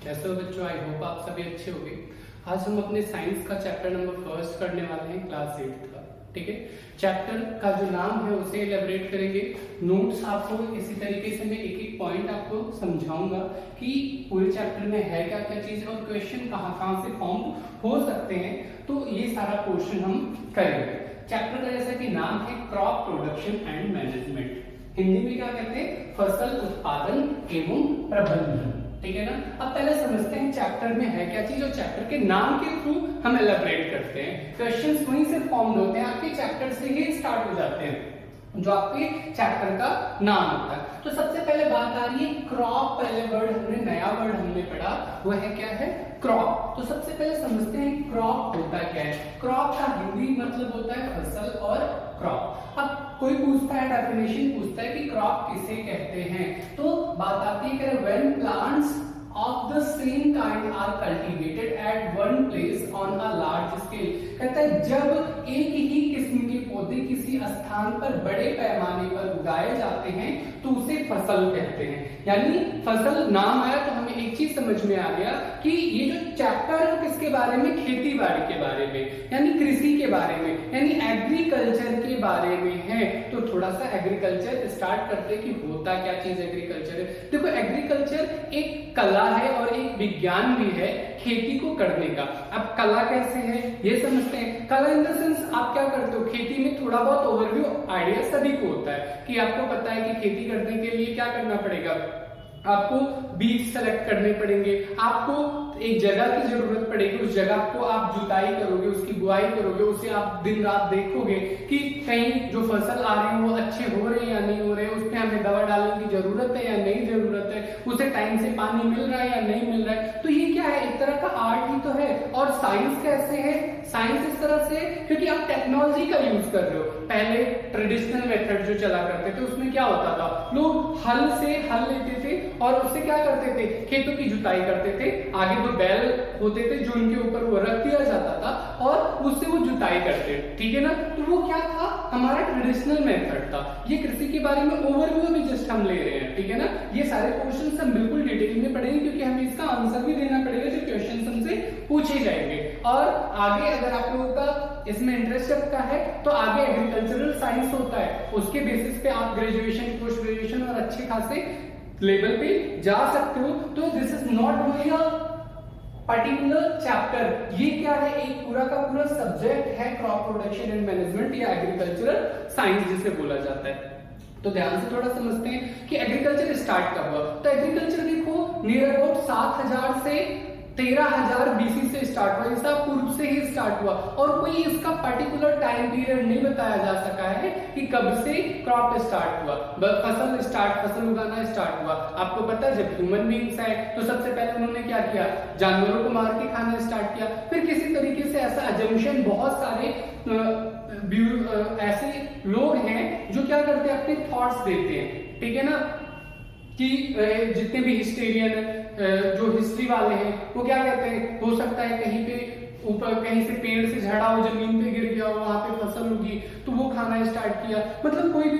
कैसे हो बच्चों? आई होप आप सभी अच्छे होंगे। आज हम अपने साइंस का चैप्टर नंबर फर्स्ट करने वाले हैं, क्लास 8 का। ठीक है, चैप्टर का जो नाम है उसे एलेबोरेट करेंगे। नोट्स आपको इसी तरीके से मैं एक एक पॉइंट आपको समझाऊंगा कि पूरे चैप्टर में है क्या क्या चीज और क्वेश्चन कहाँ कहाँ से फॉर्म हो सकते हैं। तो ये सारा पोर्शन हम करेंगे। चैप्टर का जैसा कि नाम है crop production and management, Hindi में क्या कहते हैं? फसल उत्पादन एवं प्रबंधन। ठीक है ना। अब पहले समझते हैं चैप्टर में है क्या चीज और चैप्टर के नाम के थ्रू हम एलेबोरेट करते हैं। क्वेश्चंस वहीं से फॉर्म होते हैं, आपके चैप्टर से ही स्टार्ट हो जाते हैं जो आपके चैप्टर का नाम होता है। तो सबसे पहले बात आ रही है क्रॉप। पहले वर्ड हमने नया वर्ड हमने पढ़ा, वो है क्या है? क्रॉप। तो सबसे पहले समझते हैं क्रॉप होता क्या है। क्रॉप का हिंदी मतलब होता है फसल और क्रॉप। अब कोई पूछता है, डेफिनेशन पूछता है कि क्रॉप किसे कहते हैं, तो बात आती है कि when plants of the same kind are cultivated at one place on a large scale। कहता है जब एक ही किस्म के पौधे किसी स्थान पर बड़े पैमाने पर उगाए जाते हैं तो उसे फसल कहते हैं। यानी फसल नाम आया तो हमें एक चीज समझ में आ गया कि ये जो चैप्टर है किसके बारे में? खेती बाड़ी के बारे में, यानी कृषि के बारे में, यानी एग्रीकल्चर के बारे में है। तो थोड़ा सा एग्रीकल्चर स्टार्ट करते कि होता क्या चीज एग्रीकल्चर है। देखो, एग्रीकल्चर एक कला है और एक विज्ञान भी है खेती को करने का। अब कला कैसे है ये समझते हैं। कला इन द सेंस आप क्या करते हो खेती में, थोड़ा बहुत ओवरव्यू आइडिया सभी को होता है कि आपको पता है कि खेती करने के लिए क्या करना पड़ेगा। आपको बीज सेलेक्ट करने पड़ेंगे, आपको एक जगह की जरूरत पड़ेगी, उस जगह को आप जुताई करोगे, उसकी बुआई करोगे, उसे आप दिन रात देखोगे कि कहीं जो फसल आ रही है वो अच्छे हो रहे हैं या नहीं हो रहे, उस पर हमें दवा डालने की जरूरत है या नहीं जरूरत है, उसे टाइम से पानी मिल रहा है या नहीं मिल रहा है। तो ये क्या है? एक तरह का आर्ट ही तो है। और साइंस कैसे है? साइंस इस तरह से क्योंकि आप टेक्नोलॉजी का यूज कर रहे हो। पहले ट्रेडिशनल मेथड जो चला करते थे उसमें क्या होता था, लोग हल से हल लेते थे और उससे क्या करते थे? खेतों की जुताई करते थे। आगे दो बैल होते थे जो उनके ऊपर वो रख दिया जाता था और उससे वो जुताई करते। ठीक है ना। तो वो क्या था? हमारा ट्रेडिशनल मेथड था। ये कृषि के बारे में ओवरव्यू भी जस्ट हम ले रहे हैं। ठीक है ना। ये सारे क्वेश्चंस हम बिल्कुल डिटेल में पढ़ेंगे क्योंकि हमें इसका आंसर भी देना पड़ेगा जो क्वेश्चंस हमसे पूछे जाएंगे। और आगे अगर आप लोगों का इसमें इंटरेस्ट रखता है तो आगे एग्रीकल्चरल साइंस होता है, उसके बेसिस पे आप ग्रेजुएशन, पोस्ट ग्रेजुएशन और अच्छे खासे लेवल पे जा सकते हो। तो this is not only a particular chapter, ये क्या है? एक पूरा का पूरा सब्जेक्ट है क्रॉप प्रोडक्शन एंड मैनेजमेंट या एग्रीकल्चरल साइंस जिसे बोला जाता है। तो ध्यान से थोड़ा समझते हैं कि एग्रीकल्चर स्टार्ट कब हुआ। तो एग्रीकल्चर देखो नियर अबाउट 7000 से 13000 बीसी से स्टार्ट हुआ, ईसा पूर्व से ही स्टार्ट हुआ। और कोई इसका पर्टिकुलर टाइम पीरियड नहीं बताया जा सका है कि कब से क्रॉप स्टार्ट हुआ, फसल उगाना स्टार्ट हुआ। आपको पता है जब ह्यूमन बीइंग्स आए तो सबसे पहले उन्होंने क्या किया? जानवरों को मार के खाना स्टार्ट किया। फिर किसी तरीके से ऐसा अजम्पशन, बहुत सारे ऐसे लोग हैं जो क्या करते हैं? अपने थॉट्स देते हैं। ठीक है ना, कि जितने भी हिस्टेरियन जो हिस्ट्री वाले हैं वो क्या कहते हैं? हो सकता है कहीं पे ऊपर कहीं से पेड़ से झड़ा हो, जमीन पे गिर गया हो, वहां पे फसल उगी तो वो खाना स्टार्ट किया। मतलब कोई भी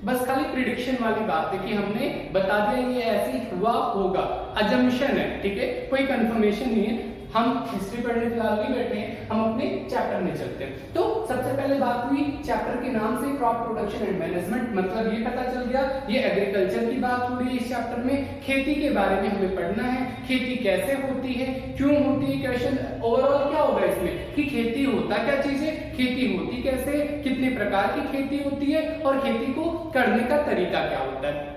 बस खाली प्रिडिक्शन वाली बात है कि हमने बता दिया ये ऐसे हुआ होगा, अजम्पशन है। ठीक है, कोई कंफर्मेशन नहीं है। हम हिस्ट्री पढ़ने फिलहाल नहीं बैठे हैं, हम अपने चैप्टर में चलते हैं। तो सबसे पहले बात हुई चैप्टर के नाम से क्रॉप प्रोडक्शन एंड मैनेजमेंट, मतलब ये पता चल गया ये एग्रीकल्चर की बात हो रही है। इस चैप्टर में खेती के बारे में हमें पढ़ना है, खेती कैसे होती है, क्यों होती है। क्वेश्चन ओवरऑल क्या होगा इसमें कि खेती होता क्या चीज है, खेती होती कैसे, कितने प्रकार की खेती होती है और खेती को करने का तरीका क्या होता है।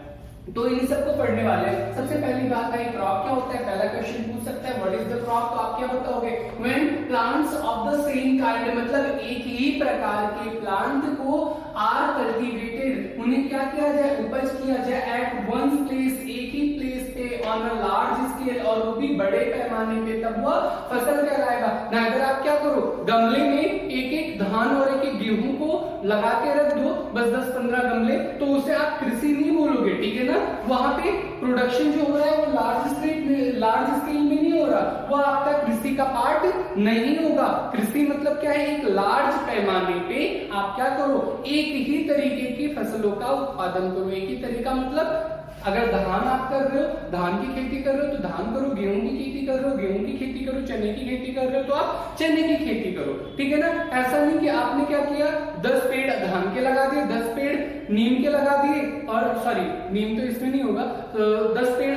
तो इन सबको पढ़ने वाले हैं। सबसे पहली बात है क्रॉप क्या होता है। पहला क्वेश्चन पूछ सकता है व्हाट इज द क्रॉप, तो आप क्या बताओगे? When plants of the same kind, मतलब एक ही प्रकार के प्लांट को आर कल्टीवेटेड, उन्हें क्या किया जाए? उपज किया जाए एट वन प्लेस, एक ही प्लेस पे, ऑन अ लार्ज स्केल, और वो भी बड़े पैमाने पे, तब वह फसल कहलाएगा ना। अगर आप क्या करो गमले में एक एक धान और एक एक गेहूं को लगा के रख दो, बस 10-15 गमले, तो उसे आप कृषि नहीं बोलोगे। ठीक है ना। वहां पे प्रोडक्शन जो हो रहा है वो लार्ज स्केल में नहीं हो रहा, वो आपका कृषि का पार्ट नहीं होगा। कृषि मतलब क्या है? एक लार्ज पैमाने पे आप क्या करो? एक ही तरीके की फसलों का उत्पादन करो। एक ही तरीका मतलब अगर धान आप कर रहे हो, धान की खेती कर रहे हो तो धान करो, गेहूं की खेती कर रहे हो गेहूं की खेती करो, चने की खेती कर रहे हो तो आप चने की खेती करो, ठीक है ना। ऐसा नहीं कि आपने क्या किया 10 पेड़ धान के लगा दिए, 10 पेड़ नीम के लगा दिए, और सॉरी नीम तो इसमें नहीं होगा, तो 10 पेड़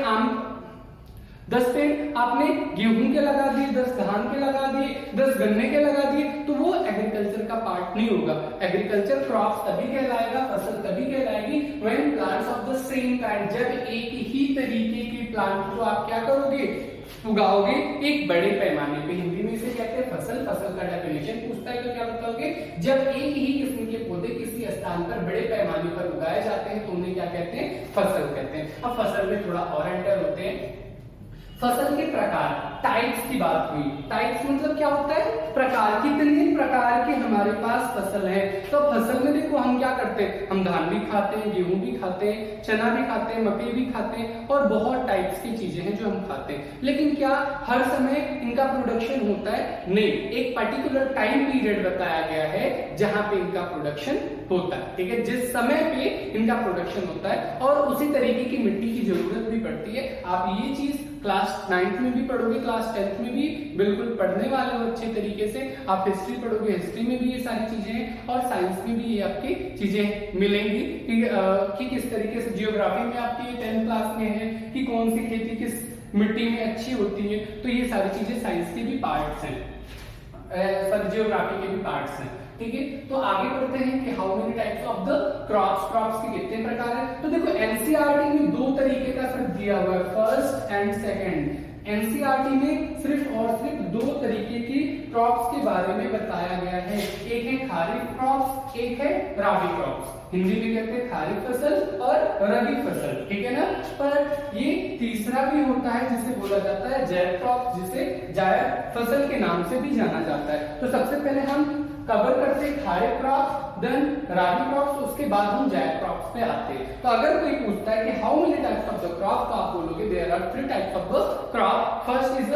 आपने गेहूं के लगा दिए, 10 धान के लगा दिए, 10 गन्ने के लगा दिए, तो वो एग्रीकल्चर का पार्ट नहीं होगा। एग्रीकल्चर क्रॉप्स तभी कहलाएगा, फसल तभी कहलाएगी when plants of the same kind, जब एक ही तरीके के प्लांट को आप क्या करोगे, उगाओगे एक बड़े पैमाने पे। हिंदी में इसे कहते हैं फसल। फसल का डेफिनेशन पूछता है तो क्या बताओगे, जब एक ही किस्म के पौधे किसी स्थान पर बड़े पैमाने पर उगाए जाते हैं तो उन्हें क्या कहते हैं, फसल कहते हैं। अब फसल में थोड़ा और एंटर होते हैं। फसल के प्रकार, टाइप्स की बात हुई। टाइप्स मतलब क्या होता है, प्रकार। कितने प्रकार के हमारे पास फसल है। तो फसल में देखो हम क्या करते हैं, हम धान भी खाते हैं, गेहूं भी खाते हैं, चना भी खाते हैं, मकई भी खाते हैं, और बहुत टाइप्स की चीजें हैं जो हम खाते हैं। लेकिन क्या हर समय इनका प्रोडक्शन होता है? नहीं, एक पर्टिकुलर टाइम पीरियड बताया गया है जहां पे इनका प्रोडक्शन होता है, ठीक है, जिस समय पे इनका प्रोडक्शन होता है, और उसी तरीके की मिट्टी की जरूरत भी पड़ती है। आप ये चीज क्लास 9th में भी पढ़ोगे, क्लास 10th में भी बिल्कुल पढ़ने वाले हो अच्छे तरीके से। आप हिस्ट्री पढ़ोगे, हिस्ट्री में भी ये सारी चीजें हैं, और साइंस में भी ये आपकी चीजें मिलेंगी कि किस तरीके से। जियोग्राफी में आपकी 10th क्लास में है कि कौन सी खेती किस मिट्टी में अच्छी होती है, तो ये सारी चीजें साइंस के भी पार्ट्स हैं, जियोग्राफी के भी पार्ट्स हैं, ठीक है। तो आगे बढ़ते हैं कि how many types of the crops, crops के कितने प्रकार हैं। तो देखो एनसीईआरटी में 2 तरीके का सिर्फ दिया हुआ है, फर्स्ट एंड सेकंड। एनसीईआरटी में सिर्फ और सिर्फ 2 तरीके की क्रॉप्स के बारे में बताया गया है, एक है खारिफ क्रॉप्स, एक है रबी क्रॉप्स। हिंदी में कहते हैं खारिफ फसल और रबी फसल, ठीक है ना। पर ये तीसरा भी होता है जिसे बोला जाता है जैद क्रॉप, जिसे जायद फसल के नाम से भी जाना जाता है। तो सबसे पहले हम कवर करते हैं खारिफ क्रॉप्स, देन रबी क्रॉप्स, उसके बाद हम जायद क्रॉप्स पे आते हैं। तो अगर कोई पूछता है कि how many types of the crop, तो आप बोलोगे there are 3 types of the crop. First is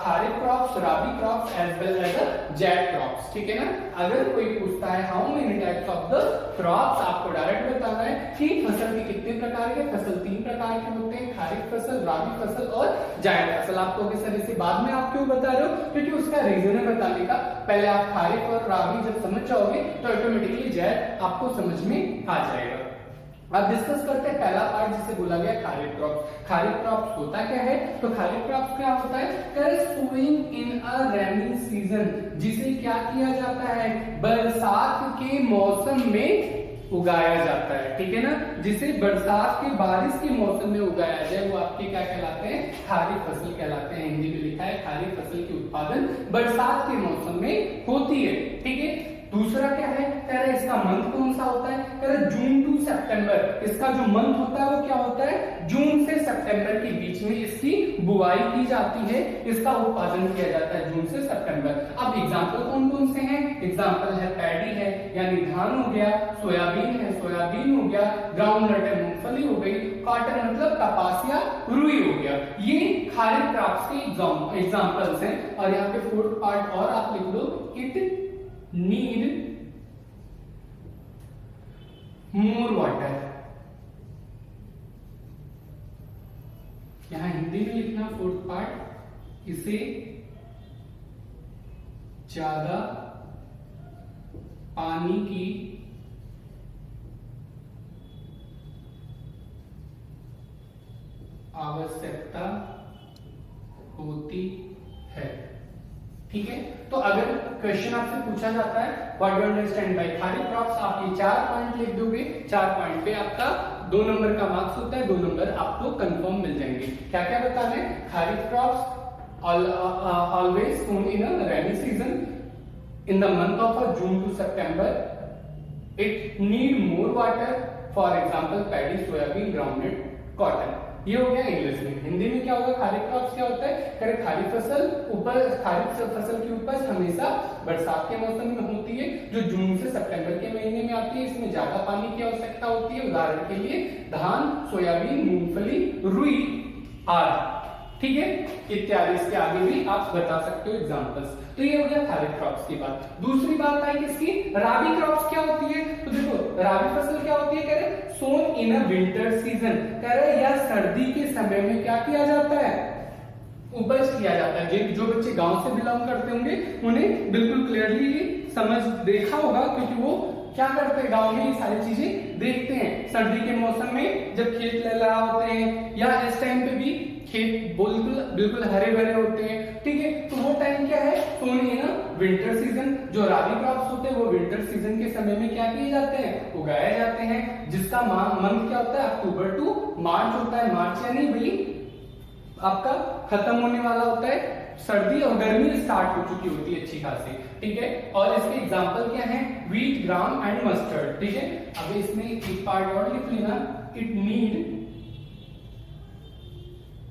kharif crops, rabi crops as well as zaid crops, ठीक है ना। अगर कोई पूछता है how many types of the crops, आपको डायरेक्ट बताना है कि फसल के कितने प्रकार के। फसल 3 प्रकार के होते हैं, खारिफ फसल, रबी फसल और जायद फसल। आपको सर इसे बाद में आप क्यों बता रहे हो, क्योंकि उसका रीजन है बताने का। पहले आप खारिफ और रबी जब समझ जाओगे तो ऑटोमेटिकली जायद आपको समझ में आ जाएगा। अब डिस्कस करते हैं पहला पार्ट जिसे बोला गया खारिफ क्रॉप्स। खारिफ क्रॉप्स होता क्या है, तो खारिफ क्रॉप्स क्या होता है, sowing in a rainy season, जिसे क्या किया जाता है, बरसात के मौसम में उगाया जाता है, ठीक है ना। जिसे बरसात के बारिश के मौसम में उगाया जाए वो आपके क्या कहलाते हैं, खारिफ फसल कहलाते हैं। हिंदी में लिखा है खारिफ फसल की उत्पादन बरसात के मौसम में होती है, ठीक है। दूसरा क्या है, कह रहे इसका मंथ कौन सा होता है, कह रहे जून टू सितंबर। इसका जो मंथ होता है वो क्या होता है, जून से सितंबर के बीच में इसकी बुआई की जाती है, इसका उत्पादन किया जाता है जून से सितंबर। अब एग्जांपल कौन कौन से हैं, एग्जांपल है पैडी है यानी धान हो गया, सोयाबीन है सोयाबीन हो गया, ग्राउंडनट है मूंगफली हो गई, कॉटन मतलब कपास या रुई हो गया। ये खारिफ क्रॉप्स के एग्जांपल्स हैं। और यहाँ पे 4th पार्ट और आप लिख लो, इट need more water। यहां हिंदी में लिखना 4th पार्ट, इसे ज्यादा पानी की आवश्यकता होती है, ठीक है। तो अगर क्वेश्चन आपसे पूछा जाता है what do you understand by kharif crops, आप ये 4 पॉइंट लिख दोगे। 4 पॉइंट पे आपका 2 नंबर का मार्क्स होता है, 2 नंबर आपको कंफर्म मिल जाएंगे। क्या क्या बताना है, kharif crops always sown in a rainy season in the month of June to September. It need more water, for example paddy, soybean, groundnut, cotton. ये हो गया इंग्लिश में। हिंदी में क्या होगा, खारिफ क्रॉप्स क्या होता है, खारिफ फसल खारिफ फसल की उपज हमेशा बरसात के मौसम में होती है, जो जून से सितंबर के महीने में आती है। इसमें ज्यादा पानी की आवश्यकता होती है, उदाहरण के लिए धान, सोयाबीन, मूंगफली, रुई आदि, ठीक है, इत्यादि। इसके आगे भी आप बता सकते हो एग्जांपल्स। तो ये हो गया खारिफ क्रॉप्स की बात। दूसरी बात आई किसकी, राबी क्रॉप्स क्या होती है। तो देखो राबी फसल क्या होती है, कह रहे सोन इन अ विंटर सीजन, कह रहे या सर्दी के समय में क्या किया जाता है, उपज किया जाता है। जो बच्चे गांव से बिलोंग करते होंगे उन्हें बिल्कुल क्लियरली समझ देखा होगा, क्योंकि वो क्या करते हैं गांव में ये सारी चीजें देखते हैं। सर्दी के मौसम में जब खेत लहलहा होते हैं या इस टाइम पे भी खेत बिल्कुल हरे भरे होते हैं, ठीक है। तो वो टाइम क्या है, सोनी है ना विंटर सीजन। जो राबी क्रॉप्स होते हैं वो विंटर सीजन के समय में क्या किए जाते हैं, उगाए जाते हैं, जिसका मंथ क्या होता है, अक्टूबर टू मार्च होता है। मार्च यानी भाई आपका खत्म होने वाला होता है, सर्दी और गर्मी स्टार्ट हो चुकी होती है अच्छी खासी, ठीक है। और इसके एग्जांपल क्या है, व्हीट, ग्राम एंड मस्टर्ड, ठीक है। अब इसमें एक पार्ट और लिख लेना, it need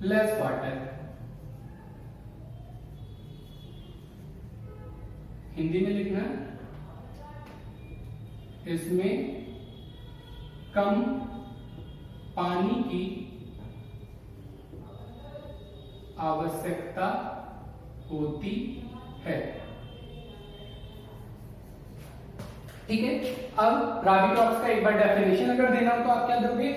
less water. Hindi में लिखना, इसमें कम पानी की आवश्यकता होती है, ठीक है। अब राबी क्रॉप्स का एक बार डेफिनेशन अगर देना हो तो आप क्या दोगे,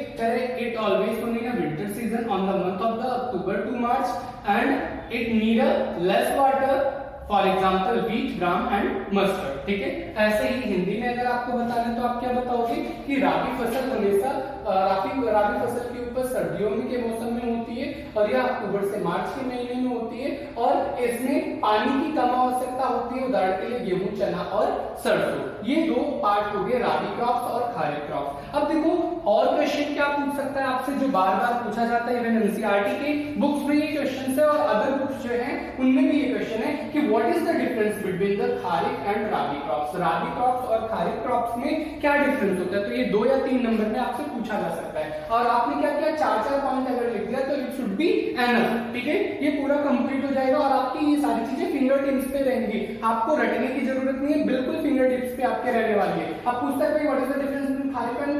it always sown in winter season on the month of the October to March and it need a less water, for example wheat, gram and mustard, ठीक है। ऐसे ही हिंदी में अगर आपको बताना तो आप क्या बताओगे कि राबी फसल हमेशा राबी फसल की उपज सर्दियों में के मौसम में होती है और यह अक्टूबर से मार्च के महीने में होती है और इसमें पानी की कम आवश्यकता होती है, उदाहरण के लिए गेहूं, चना और सरसों। ये दो पार्ट हो गए राबी क्रॉप्स और खारिफ क्रॉप्स। अब देखो और क्वेश्चन क्या पूछ सकता है आपसे, जो बार बार पूछा जाता है, इवन एनसीईआरटी के बुक्स में ये क्वेश्चन है और अदर बुक्स जो है उनमें भी ये क्वेश्चन है कि what is the difference between the kharif and rabi crops. Rabi crops और खारिफ क्रॉप्स में क्या डिफरेंस होता है, तो ये 2 या 3 नंबर में आपसे पूछा जा सकता है। और आपने क्या किया, 4-4 पॉइंट अगर लिख दिया तो इट शुड बी एनफ, ठीक है। ये पूरा कंप्लीट हो जाएगा और आपकी ये सारी चीजें फिंगर टिप्स पे रहेंगी, आपको रटने की जरूरत नहीं है, बिल्कुल फिंगर टिप्स पे आपके रहने वाली है। आप पूछता है what is the difference between kharif and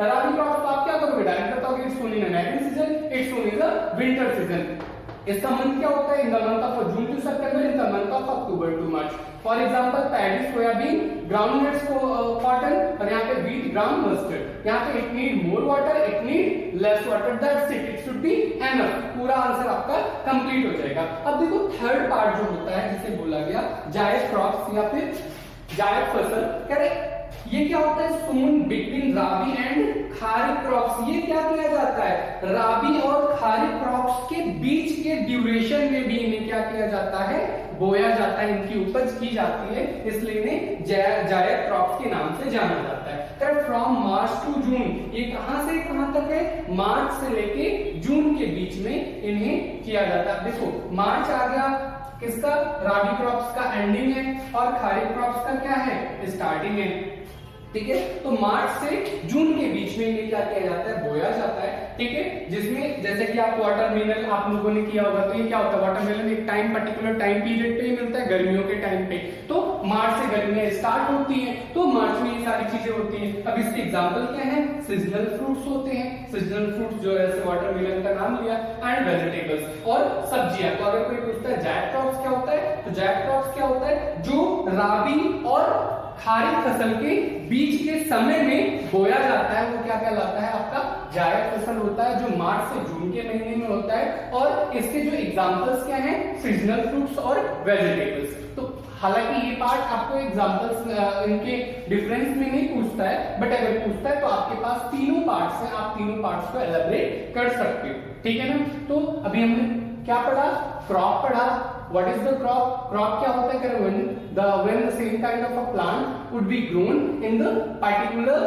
rabi crops, तो आप क्या करोगे, डायरेक्ट बताओगे it's sown in the rainy season, it's sown in the winter season. इसका मंथ क्या होता है, in the month of June to September, in the month of October to March. For example paddy, soybean, groundnuts, cotton, और यहाँ पे wheat, gram, mustard. यहाँ पे it need more water, it need less water, that's it, it should be enough. पूरा answer आपका complete हो जाएगा। अब देखो थर्ड पार्ट जो होता है जिसे बोला गया जायद क्रॉप्स या फिर जायद फसल, कह रहे ये क्या होता है, sown between rabi and kharif crops. ये क्या किया जाता है, राबी और खारिफ क्रॉप्स के बीच के ड्यूरेशन में भी इन्हें क्या किया जाता है, बोया जाता है, इनकी उपज की जाती है, इसलिए इन्हें जायद क्रॉप्स के नाम से जाना जाता है। फ्रॉम मार्च टू जून, ये कहां से कहां तक है, मार्च से लेके जून के बीच में इन्हें किया जाता है। देखो मार्च आ गया किसका, राबी क्रॉप्स का एंडिंग है और खारिफ क्रॉप्स का क्या है, स्टार्टिंग है, ठीक है। तो मार्च से जून के बीच में इन्हें क्या किया जाता है, बोया जाता है, ठीक है। जिसमें जैसे कि आप वाटरमेलन आप लोगों ने किया होगा, तो ये क्या होता है, वाटरमेलन एक टाइम पर्टिकुलर टाइम पीरियड पे ही मिलता है, गर्मियों के टाइम पे। तो मार्च से गर्मियां स्टार्ट होती हैं, तो मार्च में ये सारी चीजें होती हैं। अब इसके एग्जांपल क्या है, सीजनल फ्रूट्स होते हैं, सीजनल फ्रूट्स जो है वाटरमेलन का नाम लिया, एंड वेजिटेबल्स और सब्जियां। तो अगर कोई पूछता है जायद क्रॉप्स क्या होता है, तो जायद क्रॉप्स क्या होता है, जो राबी और खारिफ फसल के बीच के समय में बोया जाता है, वो क्या कहलाता है, आपका जायद फसल होता है, जो मार्च से जून के महीने में होता है। और इसके जो एग्जांपल्स क्या हैं, सीजनल फ्रूट्स और वेजिटेबल्स। तो हालांकि ये पार्ट आपको एग्जांपल्स इनके डिफरेंस में नहीं पूछता है, बट अगर पूछता है तो आपके पास तीनों पार्ट्स हैं, आप तीनों पार्ट्स को एलैबोरेट कर सकते हो, ठीक है ना। तो अभी हमने क्या पढ़ा, क्रॉप पढ़ा। What is the crop? Crop क्या होता है, when the same kind of a plant would be grown in the particular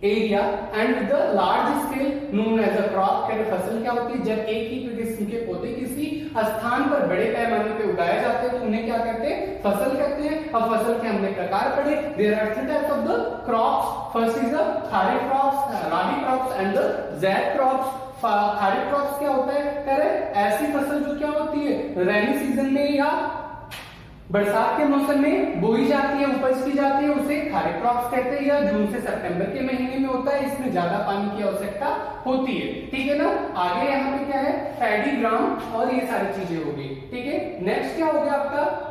area and with the large scale known as a crop। क्या फसल क्या होती है, जब एक ही किस्म के पौधे किसी स्थान पर बड़े पैमाने पे उगाए जाते हैं तो उन्हें क्या कहते हैं, फसल कहते हैं। अब फसल के हमने प्रकार पढ़े, there are 3 types of the crops, first is the kharif crops, rabi crops and the zaid crops. Kharif crops क्या होता है, कह रहे ऐसी फसल जो क्या होती है, रेनी सीजन में या बरसात के मौसम में बोई जाती है, उपज की जाती है, उसे खारिफ क्रॉप्स कहते हैं, या जून से सितंबर के महीने में होता है, इसमें ज्यादा पानी की आवश्यकता होती है, ठीक है ना। आगे यहाँ पे क्या है, पैडी ग्राम और ये सारी चीजें होगी, ठीक है। नेक्स्ट क्या हो गया आपका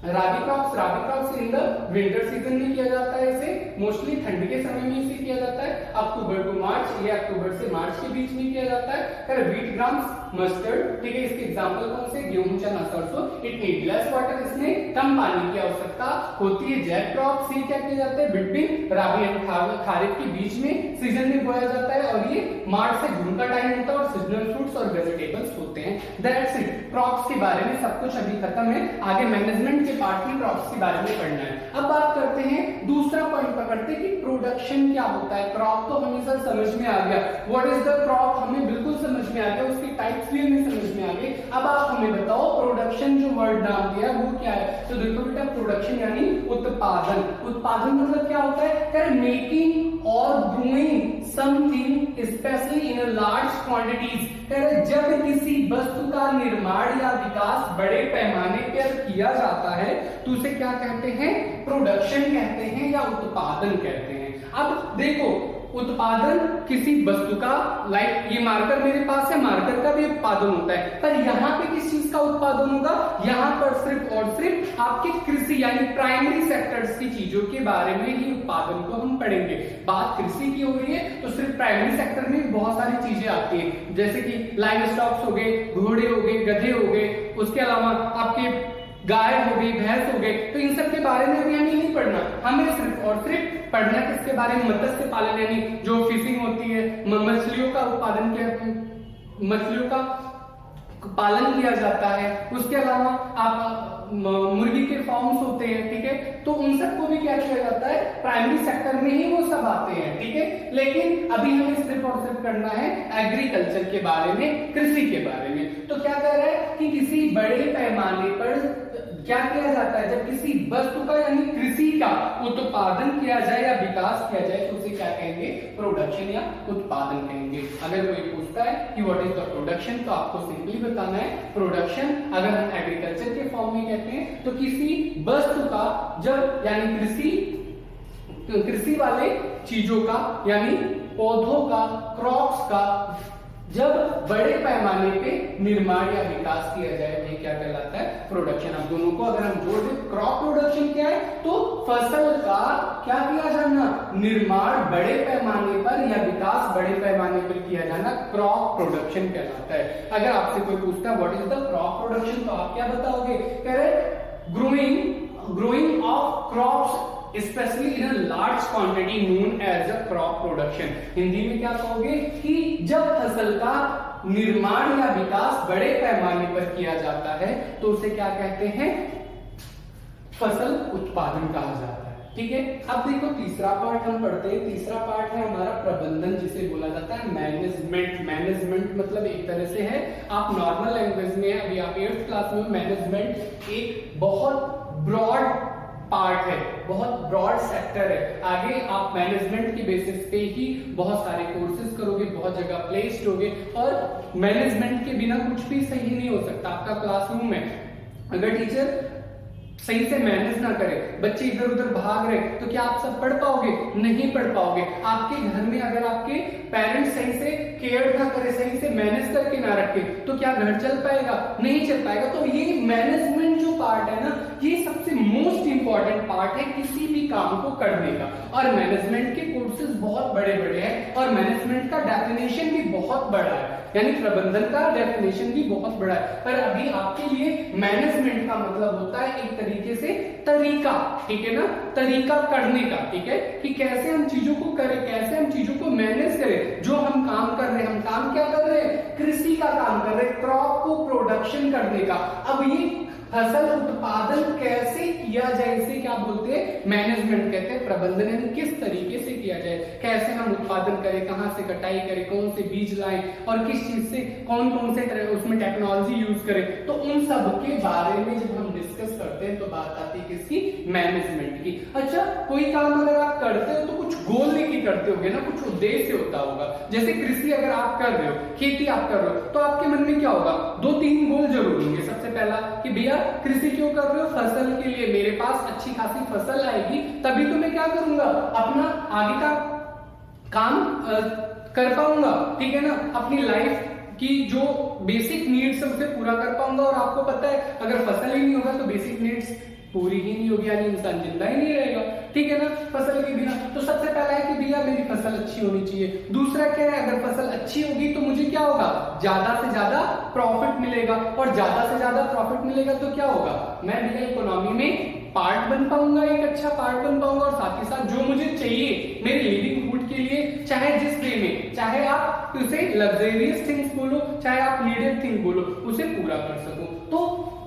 rabi crops. Rabi crops in the winter season में किया जाता है, इसे मोस्टली ठंड के समय में इसे किया जाता है, अक्टूबर टू मार्च या अक्टूबर से मार्च के बीच में किया जाता है। फिर व्हीट ग्राम्स, मस्टर्ड, ठीक है, इसके एग्जांपल कौन से, गेहूं, चना, सरसों। इट नीड लेस वाटर, इसमें कम पानी की आवश्यकता होती है। जैक क्रॉप्स ये क्या किया जाता है, बिटवीन राबी एंड खरीफ के बीच में सीजन में बोया जाता है और ये मार्च से जून का टाइम होता है और सीजनल फ्रूट्स और वेजिटेबल्स होते हैं। दैट्स इट, क्रॉप्स के बारे में सब कुछ अभी खत्म है, आगे मैनेजमेंट के पार्ट में क्रॉप्स के बारे में पढ़ना है। अब बात करते हैं दूसरा पॉइंट पकड़ते हैं कि प्रोडक्शन क्या होता है। क्रॉप तो हमें सर समझ में आ गया, व्हाट इज द क्रॉप हमें बिल्कुल समझ में आ गया, उसकी टाइप्स भी हमें समझ में आ गए। अब आप हमें बताओ प्रोडक्शन जो वर्ड नाम दिया वो क्या है। तो देखो बेटा, प्रोडक्शन यानी उत्पादन। उत्पादन मतलब क्या होता है, कर मेकिंग और brewing something specially in large quantities. जब किसी वस्तु का निर्माण या विकास बड़े पैमाने पर किया जाता है तो उसे क्या कहते हैं, प्रोडक्शन कहते हैं या उत्पादन कहते हैं। अब देखो, उत्पादन किसी वस्तु का, लाइक ये मार्कर मेरे पास है, मार्कर का भी उत्पादन होता है, पर यहाँ पे किस चीज का उत्पादन होगा, यहाँ पर सिर्फ और सिर्फ आपके कृषि यानी प्राइमरी सेक्टर्स की चीजों के बारे में ही उत्पादन को हम पढ़ेंगे। बात कृषि की हो रही है तो सिर्फ प्राइमरी सेक्टर में बहुत सारी चीजें आती हैं, जैसे कि लाइव स्टॉक्स हो गए, घोड़े हो गए, गधे हो गए, उसके अलावा आपके गाय हो गई, भैंस हो गए, तो इन सब के बारे में भी हमें नहीं पढ़ना, हमें सिर्फ और सिर्फ पढ़ना किसके बारे में, मत्स्य पालन यानी जो फिशिंग होती है, मछलियों का उत्पादन किया, मछलियों का पालन किया जाता है। उसके अलावा आप मुर्गी के फार्म्स होते हैं, ठीक है, तो उन सबको भी क्या किया जाता है, प्राइमरी सेक्टर में ही वो सब आते हैं, ठीक है। लेकिन अभी हमें सिर्फ और सिर्फ करना है एग्रीकल्चर के बारे में, कृषि के बारे में। तो क्या कह रहा है कि किसी बड़े पैमाने पर क्या किया जाता है, जब किसी वस्तु का यानी कृषि का उत्पादन किया जाए या विकास किया जाए तो उसे क्या कहेंगे, प्रोडक्शन या उत्पादन कहेंगे। अगर कोई पूछता है कि व्हाट इज द प्रोडक्शन, तो आपको सिंपली बताना है प्रोडक्शन अगर हम एग्रीकल्चर के फॉर्म में कहते हैं तो किसी वस्तु का जब यानी कृषि वाले चीजों का यानी पौधों का, क्रॉप्स का जब बड़े पैमाने पे निर्माण या विकास किया जाए वही क्या कहलाता है, प्रोडक्शन। अब दोनों को अगर हम जोड़ दें, क्रॉप प्रोडक्शन क्या है, तो फसल का क्या किया जाना, निर्माण बड़े पैमाने पर या विकास बड़े पैमाने पर किया जाना क्रॉप प्रोडक्शन कहलाता है। अगर आपसे कोई पूछता है what is the crop production, तो आप क्या बताओगे, कह रहे growing of crops specially in large quantity known as a crop production. Hindi में क्या कहोगे कि जब फसल का निर्माण या विकास बड़े पैमाने पर किया जाता है तो उसे क्या कहते हैं, फसल उत्पादन कहा जाता है, ठीक है। अब देखो तीसरा पार्ट हम पढ़ते हैं। तीसरा पार्ट है हमारा प्रबंधन, जिसे बोला जाता है मैनेजमेंट। मैनेजमेंट मतलब एक तरह से है, आप नॉर्मल लैंग्वेज में अभी आप 8th क्लास में, मैनेजमेंट एक बहुत ब्रॉड पार्ट है, बहुत ब्रॉड सेक्टर है। आगे आप मैनेजमेंट की बेसिस पे ही बहुत सारे कोर्सेज करोगे, बहुत जगह प्लेस्ड होगे, और मैनेजमेंट के बिना कुछ भी सही नहीं हो सकता। आपका क्लासरूम में अगर टीचर सही से मैनेज ना करे, बच्चे इधर उधर भाग रहे, तो क्या आप सब पढ़ पाओगे, नहीं पढ़ पाओगे। आपके घर में अगर आपके पेरेंट्स सही से केयर ना करे, सही से मैनेज करके ना रखे, तो क्या घर चल पाएगा, नहीं चल पाएगा। तो ये मैनेजमेंट जो पार्ट है ना, ये सबसे मोस्ट इंपॉर्टेंट पार्ट है किसी भी काम को करने का। और मैनेजमेंट के कोर्सेज बहुत बड़े बड़े हैं और मैनेजमेंट का डेफिनेशन भी बहुत बड़ा है, यानी प्रबंधन का डेफिनेशन भी बहुत बड़ा है। पर अभी आपके लिए मैनेजमेंट का मतलब होता है एक तरीके से तरीका, ठीक है ना, तरीका करने का, ठीक है, कि कैसे हम चीजों को करें, कैसे हम चीजों को मैनेज करें। जो हम काम कर रहे हैं, हम काम क्या कर रहे हैं, कृषि का काम कर रहे हैं, क्रॉप को प्रोडक्शन करने का। अब ये फसल उत्पादन कैसे किया जाए, इसे क्या बोलते हैं, मैनेजमेंट कहते हैं। प्रबंधन यानी किस तरीके से किया जाए, कैसे हम उत्पादन करें, कहां से कटाई करें, कौन से बीज लाएं और किस चीज से कौन कौन से उसमें टेक्नोलॉजी यूज करें। तो उन सब के बारे में जब हम डिस्कस करते हैं तो बात आती है किसकी, मैनेजमेंट की। अच्छा, कोई काम अगर आप करते हो तो कुछ गोल लेके करते होगे ना, कुछ उद्देश्य होता होगा। जैसे कृषि अगर आप कर रहे हो, खेती आप कर रहे हो, तो आपके मन में क्या होगा, 2-3 गोल जरूर होंगे। सबसे पहला कि भैया कृषि क्यों कर रहे हो, फसल के लिए, मेरे पास अच्छी खासी फसल आएगी तभी तो मैं क्या करूंगा, अपना आगे का काम कर पाऊंगा, ठीक है ना, अपनी लाइफ कि जो बेसिक नीड्स है उसे पूरा कर पाऊंगा। और आपको पता है अगर फसल ही नहीं होगा तो बेसिक नीड्स पूरी ही नहीं होगी, यानी इंसान जिंदा ही नहीं रहेगा, ठीक है ना, फसल के बिना। तो सबसे पहला है कि भैया मेरी फसल अच्छी होनी चाहिए। दूसरा क्या है, अगर फसल अच्छी होगी तो मुझे क्या होगा, ज्यादा से ज्यादा प्रॉफिट मिलेगा, और ज्यादा से ज्यादा प्रॉफिट मिलेगा तो क्या होगा, मैं भैया इकोनॉमी में पार्ट बन पाऊंगा, एक अच्छा पार्ट बन पाऊंगा। और साथ ही साथ जो मुझे चाहिए मेरे लिविंगहुड के लिए, चाहे जिस वे में, चाहे आप उसे लग्जरियस थिंग्स बोलो, चाहे आप नीडेड थिंग बोलो, उसे पूरा कर सकूं। तो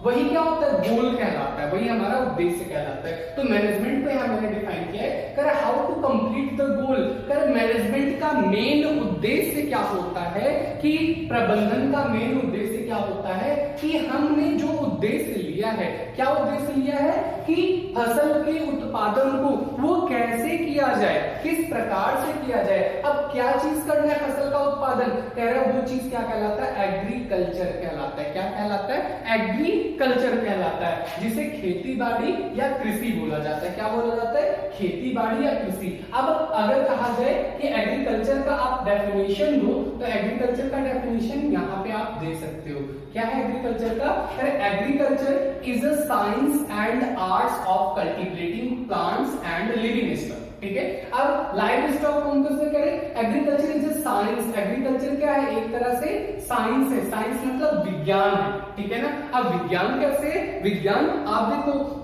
वही क्या होता है, गोल कहलाता है, वही हमारा उद्देश्य कहलाता है। तो मैनेजमेंट को यहाँ मैंने डिफाइन किया है, कर how to complete the goal. कर मैनेजमेंट का मेन उद्देश्य क्या होता है, कि प्रबंधन का मेन उद्देश्य क्या होता है, कि हमने जो उद्देश्य लिया है, क्या उद्देश्य लिया है, कि फसल के उत्पादन को वो कैसे किया जाए, किस प्रकार से किया जाए। अब क्या चीज करना है फसल का उत्पादन, कह रहा है वो चीज क्या कहलाता है, एग्रीकल्चर कहलाता है। क्या कहलाता है, एग्रीकल्चर कहलाता है, जिसे खेती बाड़ी या कृषि बोला जाता है। क्या बोला जाता है, खेती बाड़ी या कृषि। अब अगर कहा जाए कि एग्रीकल्चर का आप डेफिनेशन दो, तो एग्रीकल्चर का डेफिनेशन यहाँ पे आप दे सकते हो। क्या है एग्रीकल्चर का, agriculture is a science and arts of cultivating plants and living stock. ठीक है, अब लाइव स्टॉक कौन से करें, agriculture is a science. Agriculture क्या है, एक तरह से साइंस है, साइंस मतलब विज्ञान है, ठीक है ना। अब विज्ञान कैसे, विज्ञान आप देखो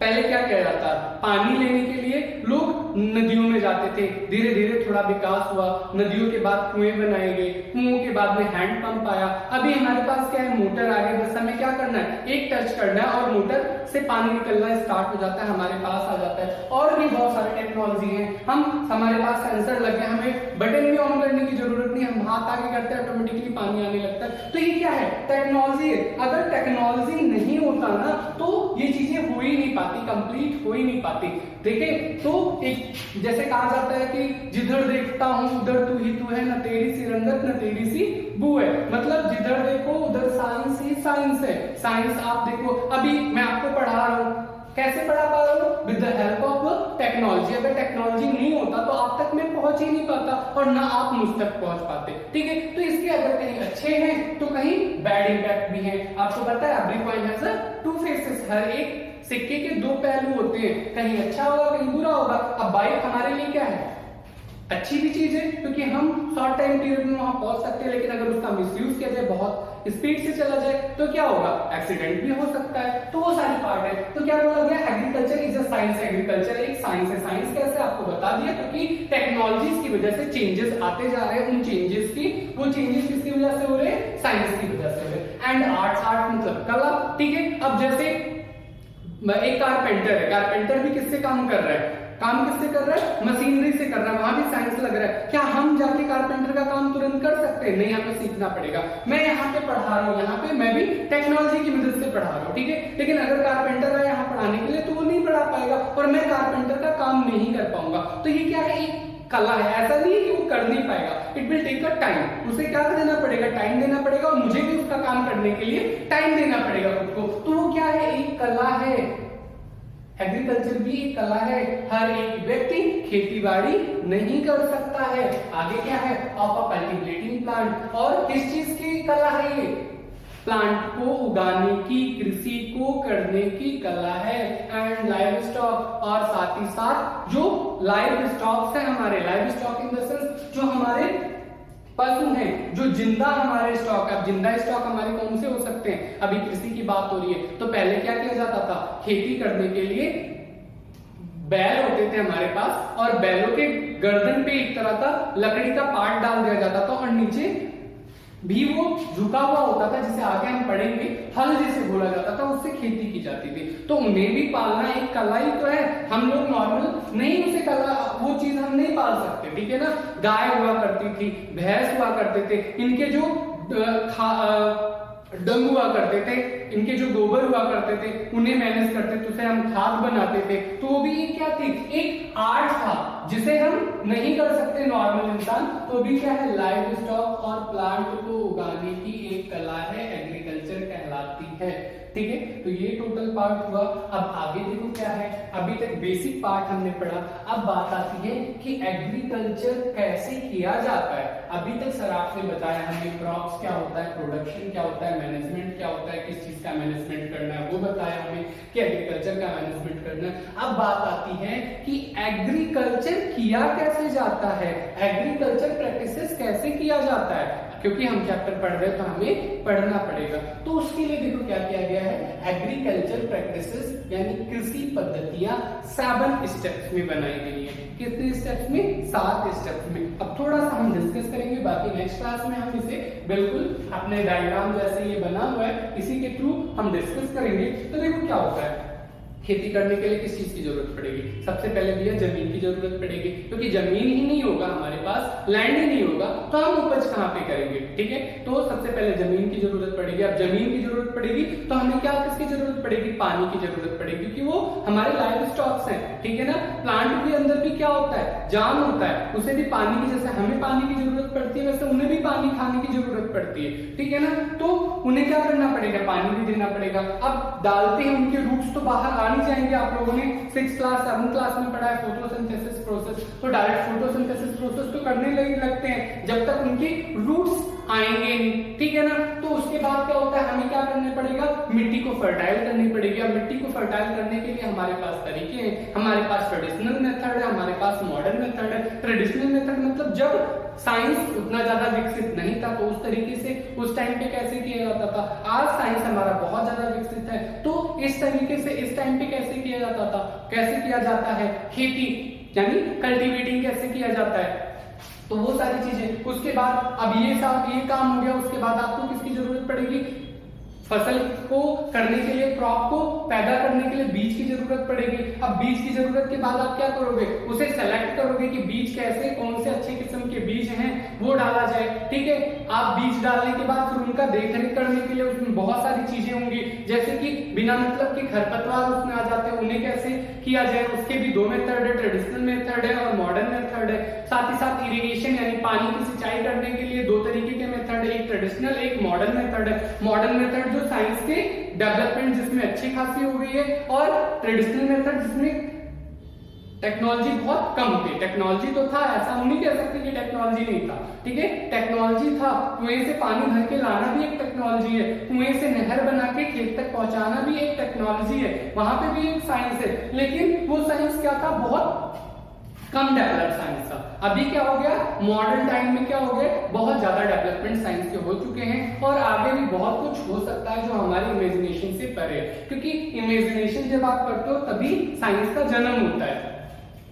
पहले क्या कह रहा था, पानी लेने के लिए लोग नदियों में जाते थे, धीरे धीरे थोड़ा विकास हुआ, नदियों के बाद कुएं बनाए गए, कुओं के बाद में हैंडपंप आया, अभी हमारे पास क्या है, मोटर आ गई। बस हमें क्या करना है, एक टच करना है और मोटर से पानी निकलना स्टार्ट हो जाता है, हमारे पास आ जाता है। और भी बहुत सारी टेक्नोलॉजी है, हमारे पास सेंसर लगे, हमें बटन भी ऑन करने की जरूरत नहीं, हम हाथ आगे करते हैं ऑटोमेटिकली पानी आने लगता है। तो ये क्या है, टेक्नोलॉजी है। अगर टेक्नोलॉजी नहीं होता ना तो ये चीजें हो ही नहीं पाती, कंप्लीट हो ही नहीं पाती। देखे तो एक जैसे कहा जाता है कि जिधर देखता हूं उधर तू ही तू है, न तेरी सी रंगत न तेरी सी बू है। मतलब जिधर देखो उधर साइंस ही साइंस है। साइंस आप देखो, अभी मैं आपको पढ़ा रहा हूं, कैसे पढ़ा पा रहा हूं, with the help of technology. अगर टेक्नोलॉजी नहीं होता तो आप तक मैं पहुंच ही नहीं पाता और ना आप मुझ तक पहुंच पाते, ठीक है। तो इसके अगर कहीं अच्छे हैं तो कहीं बैड इंपैक्ट भी है। आपको पता है every coin has a two faces, हर एक सिक्के के दो पहलू होते हैं, कहीं अच्छा होगा कहीं बुरा होगा। अब बाइक हमारे लिए क्या है, अच्छी भी चीज है क्योंकि हम शॉर्ट टाइम पीरियड में वहां पहुंच सकते हैं, लेकिन अगर उसका मिसयूज किया जाए, बहुत स्पीड से चला जाए तो क्या होगा, एक्सीडेंट भी हो सकता है। तो वो सारी पार्ट है। तो क्या बोला गया, agriculture is a science. Agriculture एक साइंस है। साइंस कैसे, आपको बता दिया, क्योंकि टेक्नोलॉजीज की वजह से चेंजेस आते जा रहे हैं, उन चेंजेस की, वो चेंजेस किसकी वजह से हो रहे हैं, साइंस की वजह से हो रहे हैं। एंड आर्ट्स, आर्ट मतलब कला, ठीक है। अब जैसे एक कारपेंटर है, कारपेंटर भी किससे काम कर रहा है, काम किससे कर रहा है, मशीनरी से कर रहा है, वहां भी साइंस लग रहा है। क्या हम जाके कारपेंटर का काम तुरंत कर सकते हैं, नहीं, हमें सीखना पड़ेगा। मैं यहाँ पे पढ़ा रहा हूँ, यहाँ पे मैं भी टेक्नोलॉजी की मदद से पढ़ा रहा हूँ, ठीक है। लेकिन अगर कारपेंटर है यहाँ पढ़ाने के लिए तो वो नहीं पढ़ा पाएगा और मैं कारपेंटर का काम नहीं कर पाऊंगा। तो ये क्या है, एक कला है। ऐसा नहीं है कि वो कर नहीं पाएगा, it will take a time, उसे क्या देना पड़ेगा, टाइम देना पड़ेगा, और मुझे भी उसका काम करने के लिए टाइम देना पड़ेगा खुद को। तो वो क्या है, एक कला है। एग्रीकल्चर भी एक कला है। हर एक व्यक्ति खेती बाड़ी नहीं कर सकता है। आगे क्या है, ऑफ अ कल्टिवेटिंग प्लांट, और किस चीज की कला है ये, प्लांट को उगाने की, कृषि को करने की कला है। एंड लाइव स्टॉक, और साथ ही साथ जो लाइव स्टॉक्स है हमारे, live stock in the sense जो हमारे पशु हैं, जो जिंदा हमारे स्टॉक। अब जिंदा स्टॉक हमारे कौन से हो सकते हैं, अभी कृषि की बात हो रही है तो पहले क्या किया जाता था, खेती करने के लिए बैल होते थे हमारे पास, और बैलों के गर्दन पे एक तरह का लकड़ी का पार्ट डाल दिया जाता था और नीचे भी वो झुका हुआ होता था, जिसे आगे हम पढ़ेंगे हल जिसे बोला जाता था, उससे खेती की जाती थी। तो उन्हें भी पालना एक कला ही तो है। हम लोग नॉर्मल नहीं उसे कला, वो चीज हम नहीं पाल सकते, ठीक है ना। गाय हुआ करती थी, भैंस हुआ करते थे, इनके जो डंग हुआ करते थे, इनके जो गोबर हुआ करते थे, उन्हें मैनेज करते थे, उसे हम खाद बनाते थे। तो वो भी एक क्या थी, एक आर्ट था जिसे हम नहीं कर सकते नॉर्मल इंसान। तो भी क्या है, लाइव स्टॉक और प्लांट को उगाने की एक कला है, एग्रीकल्चर कहलाती है, ठीक है। तो ये टोटल पार्ट हुआ। अब आगे देखो क्या है, अभी तक बेसिक पार्ट हमने पढ़ा, अब बात आती है कि एग्रीकल्चर कैसे किया जाता है। अभी तक सर आपने बताया हमें क्रॉप्स क्या होता है, प्रोडक्शन क्या होता है, मैनेजमेंट क्या होता है, किस चीज का मैनेजमेंट करना है वो बताया हमें कि एग्रीकल्चर का मैनेजमेंट करना है। अब बात आती है कि एग्रीकल्चर किया कैसे जाता है, एग्रीकल्चर प्रैक्टिसेस कैसे किया जाता है, क्योंकि हम चैप्टर पढ़ रहे हैं तो हमें पढ़ना पड़ेगा। तो उसके लिए देखो क्या किया गया है, एग्रीकल्चर प्रैक्टिसेस यानी कृषि पद्धतियां 7 स्टेप्स में बनाई गई है। कितने स्टेप्स में? 7 स्टेप्स में। अब थोड़ा सा हम डिस्कस करेंगे, बाकी नेक्स्ट क्लास में हम इसे बिल्कुल अपने डायग्राम जैसे ये बना हुआ है इसी के थ्रू हम डिस्कस करेंगे। तो देखो क्या होता है, खेती करने के लिए किस चीज की जरूरत पड़ेगी? सबसे पहले भैया जमीन की जरूरत पड़ेगी, क्योंकि जमीन ही नहीं होगा हमारे पास, लैंड ही नहीं होगा तो हम उपज कहाँ पे करेंगे, ठीक है। तो सबसे पहले जमीन की जरूरत पड़ेगी। अब जमीन की जरूरत पड़ेगी तो हमें क्या किसकी जरूरत पड़ेगी? पानी की जरूरत पड़ेगी, क्योंकि वो हमारे लाइव स्टॉक्स हैं, ठीक है ना। प्लांट के अंदर भी क्या होता है, जान होता है, उसे भी पानी की, जैसे हमें पानी की जरूरत पड़ती है वैसे उन्हें भी पानी खाने की जरूरत पड़ती है, ठीक है ना। तो उन्हें क्या करना पड़ेगा? पानी भी देना पड़ेगा। अब डालते हैं उनके रूट्स तो बाहर आ नहीं जाएंगे। आप लोगों ने 6th क्लास 7th क्लास में पढ़ा है फोटोसिंथेसिस प्रोसेस, तो डायरेक्ट फोटोसिंथेसिस प्रोसेस तो करने लगते हैं जब तक उनके रूट्स आएंगे नहीं, ठीक है ना। तो उसके बाद क्या होता है, हमें क्या करना पड़ेगा? मिट्टी को फर्टाइल करनी पड़ेगी। अब मिट्टी को फर्टाइल करने के लिए हमारे पास तरीके हैं, हमारे पास ट्रेडिशनल मेथड है, हमारे पास मॉडर्न मेथड है। ट्रेडिशनल मेथड मतलब जब साइंस उतना ज्यादा विकसित नहीं था तो उस तरीके से उस टाइम पे कैसे किया जाता था। आज साइंस हमारा बहुत ज्यादा विकसित है तो इस तरीके से इस टाइम पे कैसे किया जाता था, कैसे किया जाता है खेती यानी कल्टीवेटिंग कैसे किया जाता है, तो वो सारी चीजें। उसके बाद अब ये काम हो गया, उसके बाद आपको किसकी जरूरत पड़ेगी? फसल को करने के लिए, क्रॉप को पैदा करने के लिए बीज की जरूरत पड़ेगी। अब बीज की जरूरत के बाद आप क्या करोगे? उसे सेलेक्ट करोगे कि बीज कैसे, कौन से अच्छे किस्म के बीज हैं वो डाला जाए, ठीक है। आप बीज डालने के बाद फिर उनका देखरेख करने के लिए उसमें बहुत सारी चीजें होंगी, जैसे कि बिना मतलब के खरपतवार उसमें आ जाते हैं, उन्हें कैसे किया जाए, उसके भी 2 मेथड है, ट्रेडिशनल मेथड है और मॉडर्न मेथड है। साथ ही साथ इरिगेशन यानी पानी की सिंचाई करने के लिए 2 तरीके के मेथड है, एक ट्रेडिशनल एक मॉडर्न मेथड है। मॉडर्न मेथड जो साइंस के डेवलपमेंट जिसमें अच्छी खासी हो गई है, और ट्रेडिशनल मेथड जिसमें टेक्नोलॉजी बहुत कम थी। टेक्नोलॉजी तो था, ऐसा हम नहीं कह सकते कि टेक्नोलॉजी नहीं था, ठीक है, टेक्नोलॉजी था। कुएं से पानी भर के लाना भी एक टेक्नोलॉजी है, कुएं से नहर बना के खेत तक पहुंचाना भी एक टेक्नोलॉजी है, वहां पे भी एक साइंस है। लेकिन वो साइंस क्या था, बहुत कम डेवलप साइंस था। अभी क्या हो गया, मॉडर्न टाइम में क्या हो गया, बहुत ज्यादा डेवलपमेंट साइंस के हो चुके हैं और आगे भी बहुत कुछ हो सकता है जो हमारी इमेजिनेशन से परे है, क्योंकि इमेजिनेशन जब आप करते हो तभी साइंस का जन्म होता है।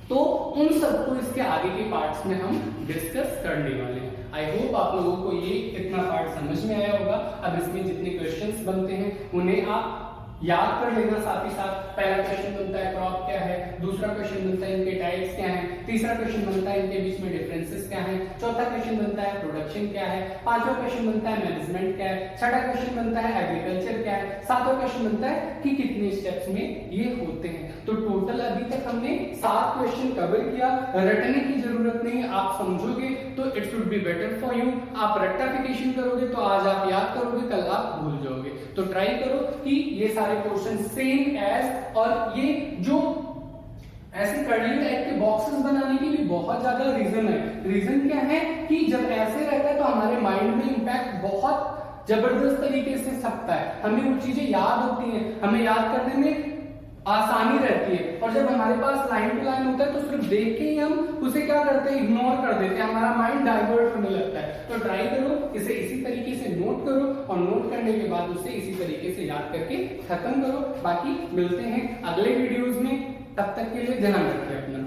तो उन सबको इसके आगे के पार्ट्स में हम डिस्कस करने वाले हैं। आई होप आप लोगों को ये इतना पार्ट समझ में आया होगा। अब इसमें जितने क्वेश्चंस बनते हैं उन्हें आप याद कर लेना। साथ ही साथ पहला क्वेश्चन बनता है क्रॉप क्या है, दूसरा क्वेश्चन बनता है इनके टाइप्स क्या हैं, तीसरा क्वेश्चन बनता है इनके बीच में डिफरेंसेस क्या हैं, चौथा क्वेश्चन बनता है प्रोडक्शन क्या है, पांचवा क्वेश्चन बनता है मैनेजमेंट क्या है, छठा क्वेश्चन बनता है एग्रीकल्चर क्या है, सातवां क्वेश्चन बनता है कि कितने स्टेप्स में ये होते हैं। तो टोटल अभी तक हमने 7 क्वेश्चन कवर किया। रटने की जरूरत नहीं, आप समझोगे तो it should be better for you. आप रेक्टिफिकेशन करोगे तो आज आप याद करोगे, कल आप भूल जाओगे। तो ट्राई करो कि ये सारे क्वेश्चन सेम एज, और ये जो ऐसे कर्ली टाइप के बॉक्सेस बनाने की भी बहुत ज्यादा रीजन है। रीजन क्या है कि जब ऐसे रहता है तो हमारे माइंड में इंपैक्ट बहुत जबरदस्त तरीके से सकता है, हमें वो चीजें याद होती हैं, हमें याद करने में आसानी रहती है। और जब हमारे पास लाइन टू लाइन होता है तो सिर्फ देख के ही हम उसे क्या करते हैं, इग्नोर कर देते हैं, हमारा माइंड डाइवर्ट होने लगता है। तो ट्राई करो, इसे इसी तरीके से नोट करो और नोट करने के बाद उसे इसी तरीके से याद करके खत्म करो। बाकी मिलते हैं अगले वीडियोस में, तब तक के लिए ध्यान रखिए अपना।